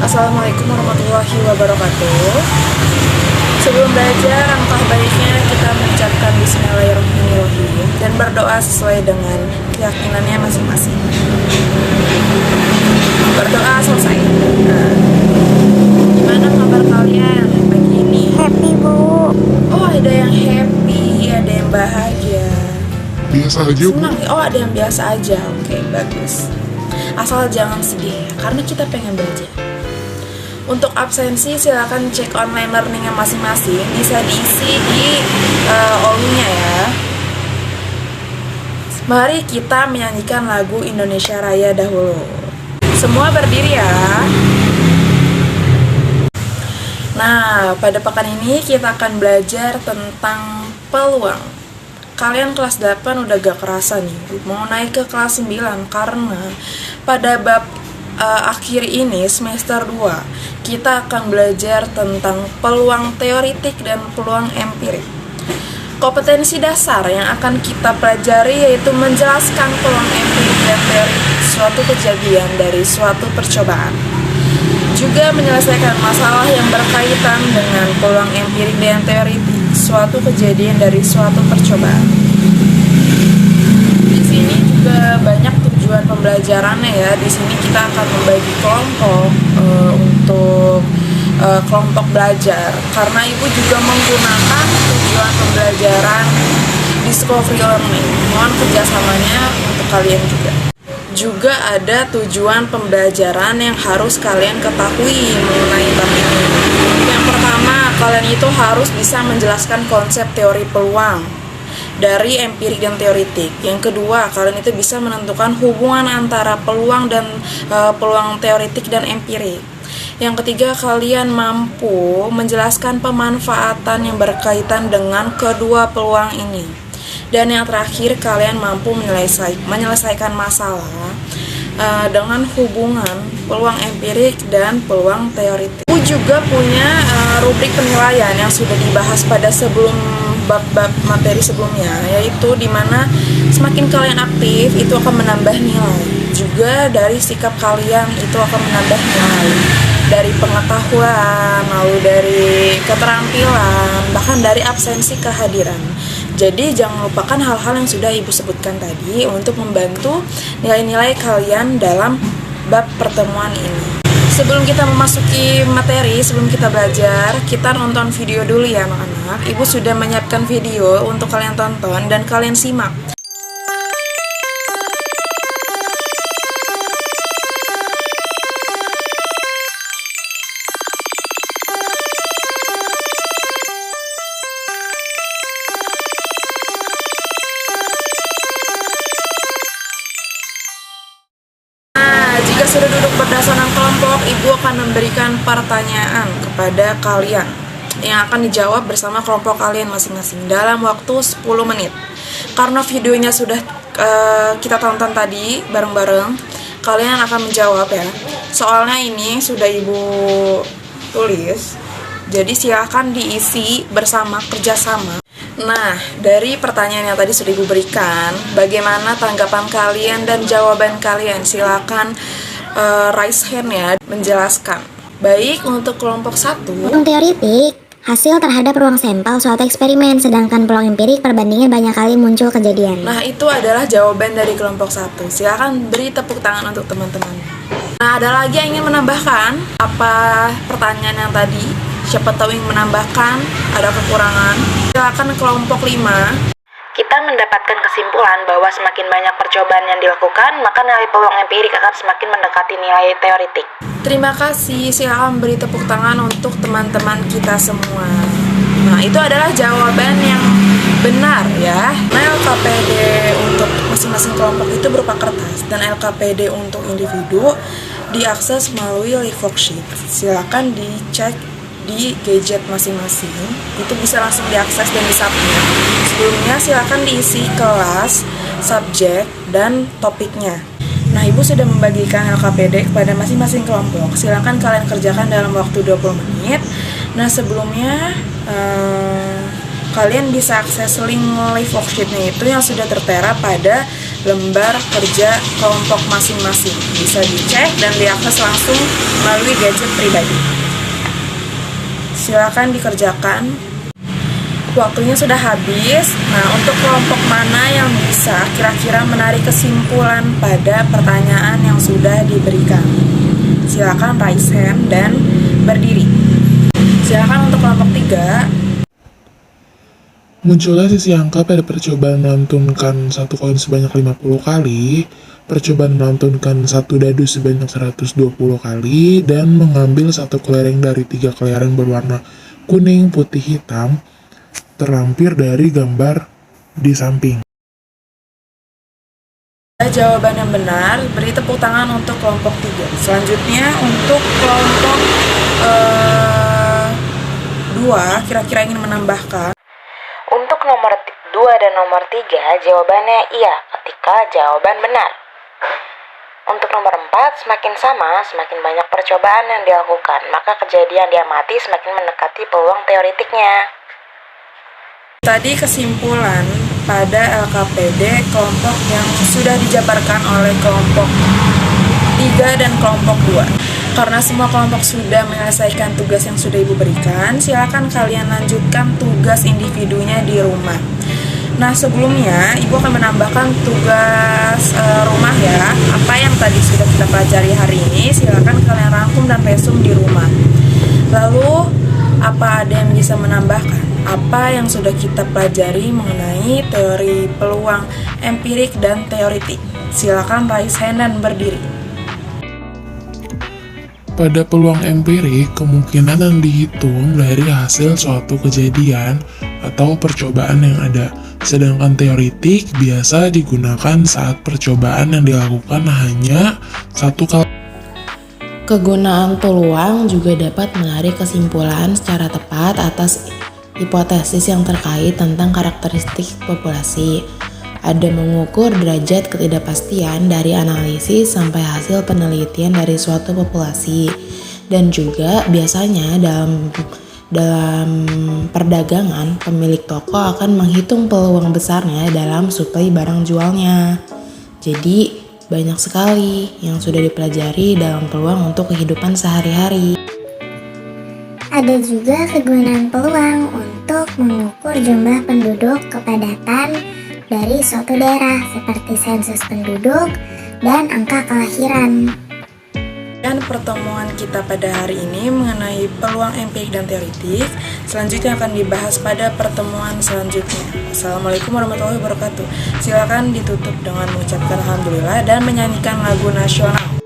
Assalamualaikum warahmatullahi wabarakatuh. Sebelum belajar, langkah baiknya kita mengucapkan Bismillahirrahmanirrahim dan berdoa sesuai dengan keyakinannya masing-masing. Berdoa selesai. Nah, gimana kabar kalian pagi ini? Happy, Bu. Oh, ada yang happy, ada yang bahagia. Biasa aja, Bu. Senang. Oh, ada yang biasa aja. Oke, bagus. Asal jangan sedih ya, karena kita pengen belajar. Untuk absensi silakan cek online learningnya masing-masing, bisa diisi di OLU-nya ya. Mari kita menyanyikan lagu Indonesia Raya dahulu. Semua berdiri ya. Nah, pada pekan ini kita akan belajar tentang peluang. Kalian kelas 8 udah gak kerasa nih, mau naik ke kelas 9 karena pada bab akhir ini semester 2 kita akan belajar tentang peluang teoritik dan peluang empirik. Kompetensi dasar yang akan kita pelajari yaitu menjelaskan peluang empirik dan teoritik suatu kejadian dari suatu percobaan. Juga menyelesaikan masalah yang berkaitan dengan peluang empirik dan teoritik suatu kejadian dari suatu percobaan. Di sini juga banyak tujuan pembelajarannya ya. Di sini kita akan membagi kelompok untuk kelompok belajar. Karena Ibu juga menggunakan tujuan pembelajaran Discovery Learning. Mohon kerjasamanya untuk kalian juga. Juga ada tujuan pembelajaran yang harus kalian ketahui mengenai bab ini. Yang pertama, kalian itu harus bisa menjelaskan konsep teori peluang dari empirik dan teoritik. Yang kedua, kalian itu bisa menentukan hubungan antara peluang dan peluang teoritik dan empirik. Yang ketiga, kalian mampu menjelaskan pemanfaatan yang berkaitan dengan kedua peluang ini. Dan yang terakhir, kalian mampu menyelesaikan masalah dengan hubungan peluang empirik dan peluang teoritik. Aku juga punya rubrik penilaian yang sudah dibahas pada sebelum bab-bab materi sebelumnya, yaitu dimana semakin kalian aktif itu akan menambah nilai. Juga dari sikap kalian itu akan menambah nilai. Dari pengetahuan, lalu dari keterampilan, bahkan dari absensi kehadiran. Jadi jangan lupakan hal-hal yang sudah Ibu sebutkan tadi untuk membantu nilai-nilai kalian dalam bab pertemuan ini. Sebelum kita memasuki materi, sebelum kita belajar, kita nonton video dulu ya anak-anak. Ibu sudah menyiapkan video untuk kalian tonton dan kalian simak. Jika sudah duduk berdasarkan kelompok, Ibu akan memberikan pertanyaan kepada kalian yang akan dijawab bersama kelompok kalian masing-masing dalam waktu 10 menit. Karena videonya sudah kita tonton tadi bareng-bareng, kalian akan menjawab ya. Soalnya ini sudah Ibu tulis, jadi silakan diisi bersama kerjasama. Nah, dari pertanyaan yang tadi sudah Ibu berikan, bagaimana tanggapan kalian dan jawaban kalian? Silakan raise hand ya, menjelaskan. Baik, untuk kelompok 1. Peluang teoritik, hasil terhadap ruang sampel suatu eksperimen, sedangkan peluang empirik perbandingan banyak kali muncul kejadian. Nah, itu adalah jawaban dari kelompok 1. Silakan beri tepuk tangan untuk teman-teman. Nah, ada lagi yang ingin menambahkan apa pertanyaan yang tadi? Siapa tahu ingin menambahkan, ada kekurangan. Silakan kelompok 5. Kita mendapatkan kesimpulan bahwa semakin banyak percobaan yang dilakukan, maka nilai peluang empirik akan semakin mendekati nilai teoritik. Terima kasih, silakan beri tepuk tangan untuk teman-teman kita semua. Nah, itu adalah jawaban yang benar ya. Nah, LKPD untuk masing-masing kelompok itu berupa kertas, dan LKPD untuk individu diakses melalui Livoxsheet. Silakan dicek di gadget masing-masing, itu bisa langsung diakses dan disubmit. Sebelumnya silakan diisi kelas, subjek, dan topiknya. Nah, Ibu sudah membagikan LKPD kepada masing-masing kelompok. Silakan kalian kerjakan dalam waktu 20 menit. Nah, sebelumnya kalian bisa akses link live worksheet-nya itu yang sudah tertera pada lembar kerja kelompok masing-masing. Bisa dicek dan diakses langsung melalui gadget pribadi. Silakan dikerjakan. Waktunya sudah habis. Nah, untuk kelompok mana yang bisa kira-kira menarik kesimpulan pada pertanyaan yang sudah diberikan? Silakan raise hand dan berdiri. Silakan untuk kelompok 3. Muncullah sisi angka pada percobaan melantunkan satu koin sebanyak 50 kali, percobaan melantunkan satu dadu sebanyak 120 kali, dan mengambil satu kelereng dari 3 kelereng berwarna kuning, putih, hitam, terlampir dari gambar di samping. Jawaban yang benar, beri tepuk tangan untuk kelompok 3. Selanjutnya untuk kelompok 2, kira-kira ingin menambahkan. Untuk nomor 2 dan nomor 3, jawabannya iya ketika jawaban benar. Untuk nomor 4, semakin sama, semakin banyak percobaan yang dilakukan, maka kejadian diamati semakin mendekati peluang teoretiknya. Tadi kesimpulan pada LKPD kelompok yang sudah dijabarkan oleh kelompok 3 dan kelompok 2. Karena semua kelompok sudah menyelesaikan tugas yang sudah Ibu berikan, silakan kalian lanjutkan tugas individunya di rumah. Nah, sebelumnya Ibu akan menambahkan tugas rumah ya. Apa yang tadi sudah kita pelajari hari ini, silakan kalian rangkum dan resum di rumah. Lalu, apa ada yang bisa menambahkan? Apa yang sudah kita pelajari mengenai teori peluang empirik dan teoritik? Silakan raise hand dan berdiri. Pada peluang empirik, kemungkinan yang dihitung dari hasil suatu kejadian atau percobaan yang ada. Sedangkan teoritik biasa digunakan saat percobaan yang dilakukan hanya satu kali. Kegunaan peluang juga dapat menarik kesimpulan secara tepat atas hipotesis yang terkait tentang karakteristik populasi. Ada mengukur derajat ketidakpastian dari analisis sampai hasil penelitian dari suatu populasi. Dan juga biasanya dalam perdagangan, pemilik toko akan menghitung peluang besarnya dalam suplai barang jualnya. Jadi, banyak sekali yang sudah dipelajari dalam peluang untuk kehidupan sehari-hari. Ada juga kegunaan peluang untuk mengukur jumlah penduduk kepadatan dari suatu daerah seperti sensus penduduk dan angka kelahiran. Dan pertemuan kita pada hari ini mengenai peluang empirik dan teoritik selanjutnya akan dibahas pada pertemuan selanjutnya. Assalamualaikum warahmatullahi wabarakatuh. Silakan ditutup dengan mengucapkan alhamdulillah dan menyanyikan lagu nasional.